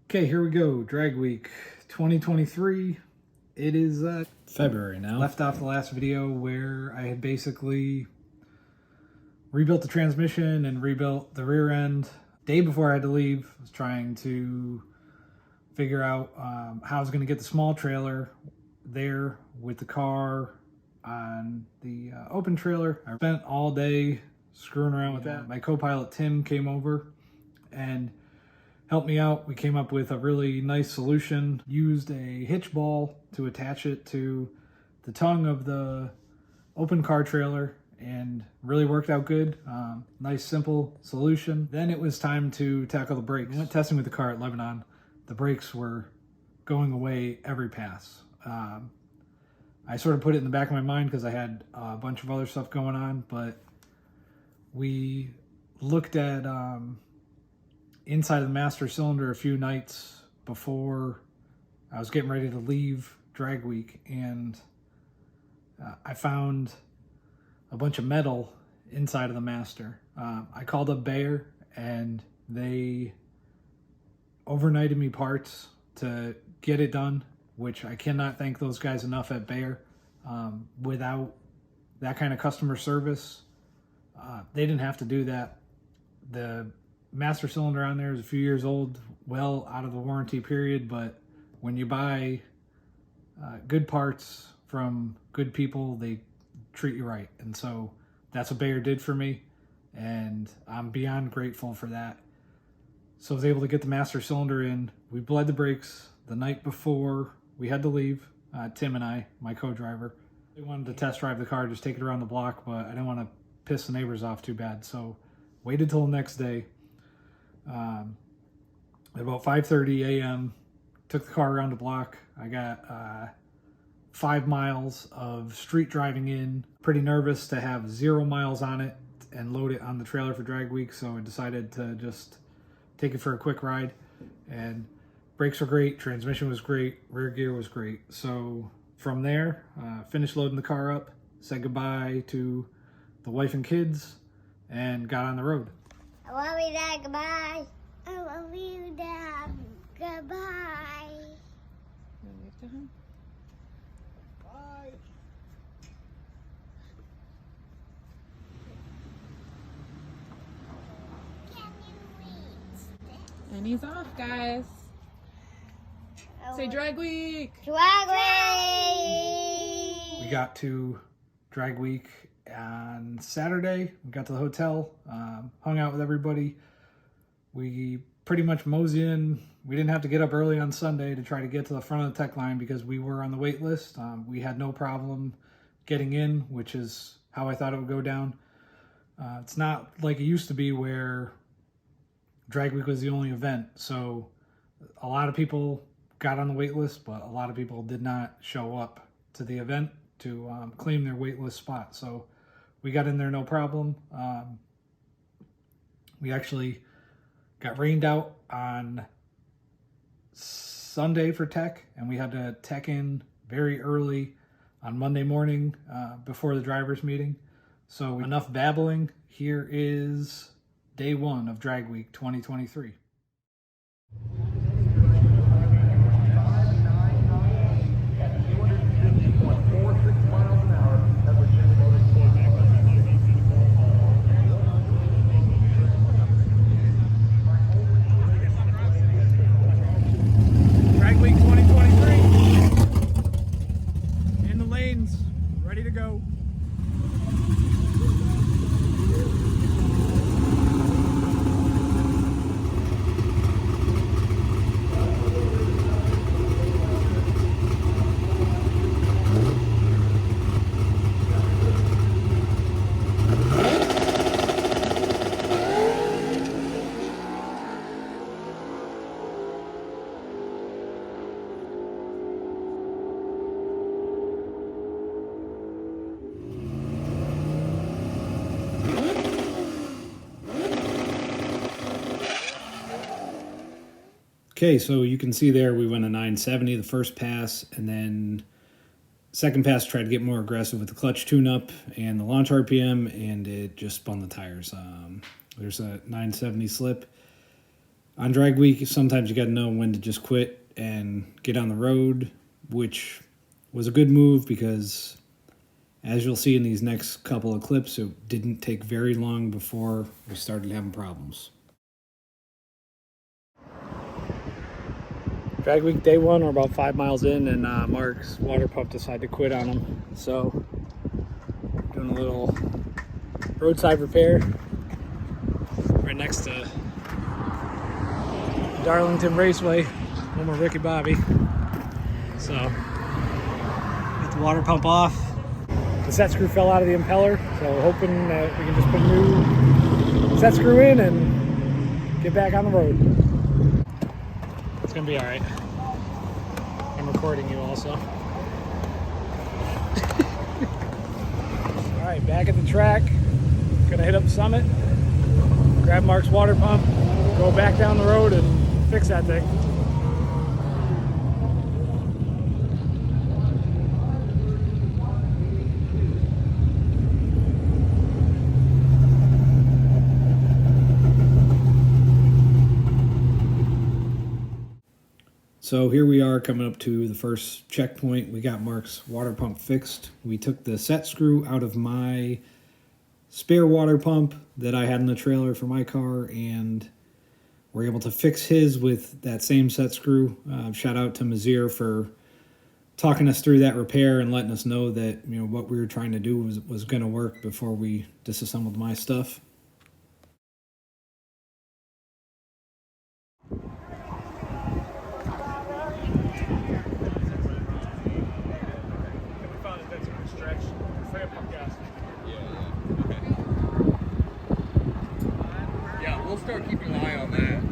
Okay, here we go. Drag week 2023. It is February now. Left off the last video where I had basically rebuilt the transmission and rebuilt the rear end. Day before I had to leave, I was trying to figure out how I was going to get the small trailer there with the car on the open trailer. I spent all day screwing around with that. My co-pilot Tim came over and helped me out. We came up with a really nice solution. Used a hitch ball to attach it to the tongue of the open car trailer and really worked out good. Nice simple solution. Then it was time to tackle the brakes. We went testing with the car at Lebanon. The brakes were going away every pass. I sort of put it in the back of my mind because I had a bunch of other stuff going on, but we looked at inside of the master cylinder a few nights before I was getting ready to leave drag week, and I found a bunch of metal inside of the master. I called up Bayer and they overnighted me parts to get it done, which I cannot thank those guys enough at Bayer. Without that kind of customer service, they didn't have to do that. The master cylinder on there is a few years old, well out of the warranty period, but when you buy good parts from good people, they treat you right. And so that's what Bayer did for me, and I'm beyond grateful for that. So I was able to get the master cylinder in. We bled the brakes the night before we had to leave, Tim and I, my co-driver. They wanted to test drive the car, just take it around the block, but I didn't want to piss the neighbors off too bad, so waited till the next day. At about 5:30 a.m., took the car around the block. I got 5 miles of street driving in. Pretty nervous to have 0 miles on it and load it on the trailer for drag week, so I decided to just take it for a quick ride. And brakes were great, transmission was great, rear gear was great. So from there, finished loading the car up, said goodbye to the wife and kids, and got on the road. I love you, Dad. Goodbye. I love you, Dad. Goodbye. Bye. Can you wait? And he's off, guys. Say drag week. Drag week. We got to drag week on Saturday. We got to the hotel, hung out with everybody. We pretty much moseyed in. We didn't have to get up early on Sunday to try to get to the front of the tech line because we were on the wait list. We had no problem getting in, which is how I thought it would go down. It's not like it used to be where drag week was the only event. So a lot of people got on the wait list, but a lot of people did not show up to the event to claim their wait list spot. So we got in there no problem. We actually got rained out on Sunday for tech, and we had to tech in very early on Monday morning before the driver's meeting. So enough babbling. Here is day one of drag week 2023. Drag week 2023. In the lanes, ready to go. Okay, so you can see there we went a 970 the first pass, and then second pass tried to get more aggressive with the clutch tune-up and the launch RPM, and it just spun the tires. There's a 970 slip. On drag week, sometimes you got to know when to just quit and get on the road, which was a good move because, as you'll see in these next couple of clips, it didn't take very long before we started having problems. Drag week day one, we're about 5 miles in, and Mark's water pump decided to quit on him. So, doing a little roadside repair right next to Darlington Raceway, home of Ricky Bobby. So, get the water pump off. The set screw fell out of the impeller, so we're hoping that we can just put a new set screw in and get back on the road. It's gonna be all right. I'm recording you also. All right, back at the track. Gonna hit up the summit, grab Mark's water pump, go back down the road and fix that thing. So here we are coming up to the first checkpoint. We got Mark's water pump fixed. We took the set screw out of my spare water pump that I had in the trailer for my car, and we're able to fix his with that same set screw. Shout out to Mazir for talking us through that repair and letting us know that, you know, what we were trying to do was going to work before we disassembled my stuff. Yeah, we'll start keeping an eye on that.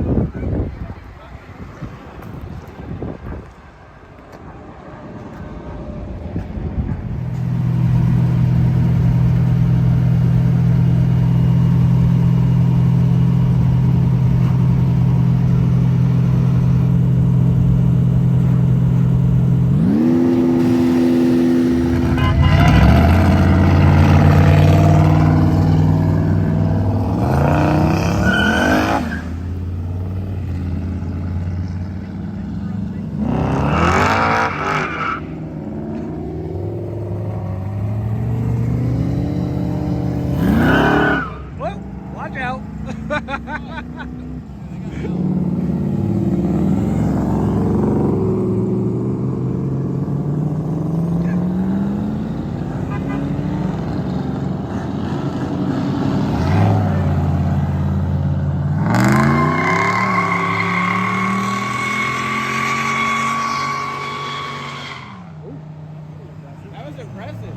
That was impressive.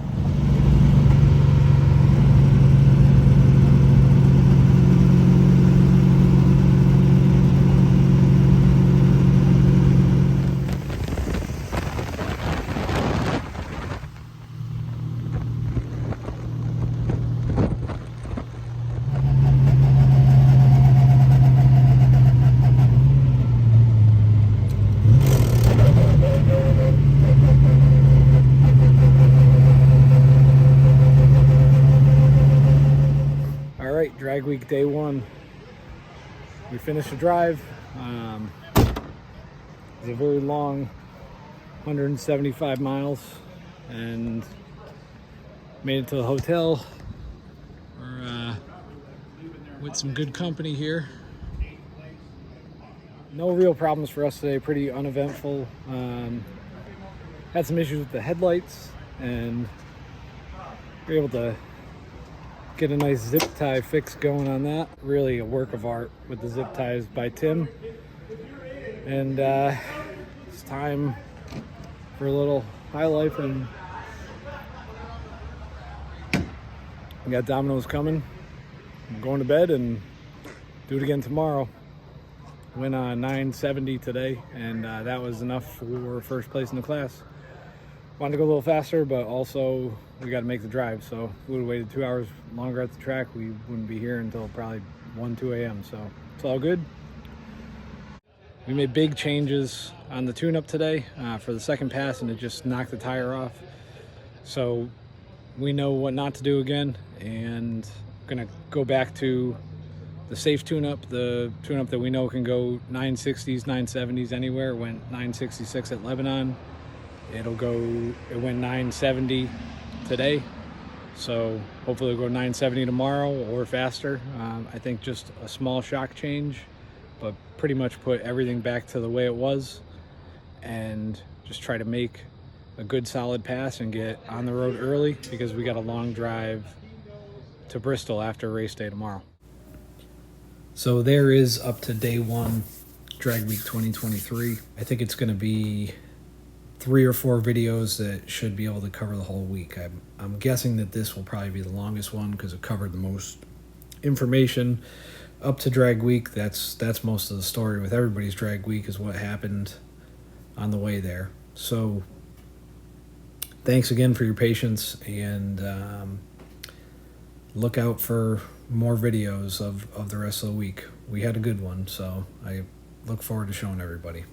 Drag week day one. We finished the drive. It's a very long 175 miles and made it to the hotel. We're with some good company here. No real problems for us today, pretty uneventful. Had some issues with the headlights and we were able to get a nice zip tie fix going on that. Really a work of art with the zip ties by Tim. And it's time for a little high life, and we got Domino's coming. I'm going to bed and do it again tomorrow. Went on 970 today, and that was enough for first place in the class. Wanted to go a little faster, but also we got to make the drive. So if we would have waited 2 hours longer at the track, we wouldn't be here until probably 2 a.m. So it's all good. We made big changes on the tune-up today for the second pass, and it just knocked the tire off. So we know what not to do again, and gonna go back to the safe tune-up, the tune-up that we know can go 960s, 970s anywhere, went 966 at Lebanon. It went 970 today. So hopefully it'll go 970 tomorrow or faster. I think just a small shock change, but pretty much put everything back to the way it was and just try to make a good solid pass and get on the road early because we got a long drive to Bristol after race day tomorrow. So there is up to day one, Drag Week 2023. I think it's going to be 3 or 4 videos that should be able to cover the whole week. I'm guessing that this will probably be the longest one because it covered the most information up to Drag Week. That's most of the story with everybody's Drag Week, is what happened on the way there. So thanks again for your patience, and look out for more videos of the rest of the week. We had a good one, so I look forward to showing everybody.